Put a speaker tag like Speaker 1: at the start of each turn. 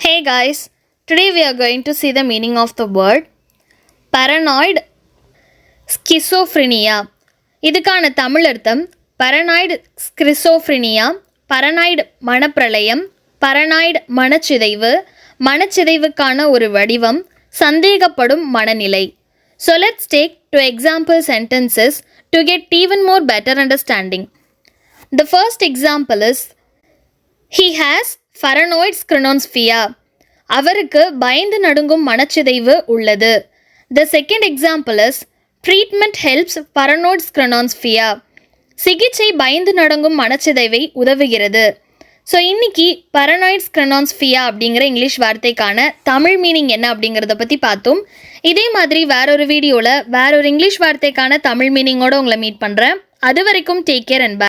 Speaker 1: Hey guys, today we are going to see the meaning of the word paranoid schizophrenia. இதுக்கான தமிழ் அர்த்தம் paranoid schizophrenia, paranoid மனப்பிரளயம், paranoid மனச்சிதைவு, மனச்சிதைவுக்கான ஒரு வடிவம், சந்தேகப்படும் மனநிலை. So let's take two example sentences to get even more better understanding. The first example is he has paranoid schizophrenia. அவருக்கு பயந்து நடுங்கும் மனச்சிதைவு உள்ளது. The second example is treatment helps paranoid schizophrenia. சிகிச்சை பயந்து நடுங்கும் மனச்சிதைவை உதவுகிறது. ஸோ இன்னைக்கு paranoid schizophrenia அப்படிங்கிற இங்கிலீஷ் வார்த்தைக்கான தமிழ் மீனிங் என்ன அப்படிங்கிறத பற்றி பார்த்தோம். இதே மாதிரி வேறொரு வீடியோவில் வேறொரு இங்கிலீஷ் வார்த்தைக்கான தமிழ் மீனிங்கோடு உங்களை மீட் பண்ணுறேன். அது வரைக்கும் டேக் கேர் அண்ட் பை.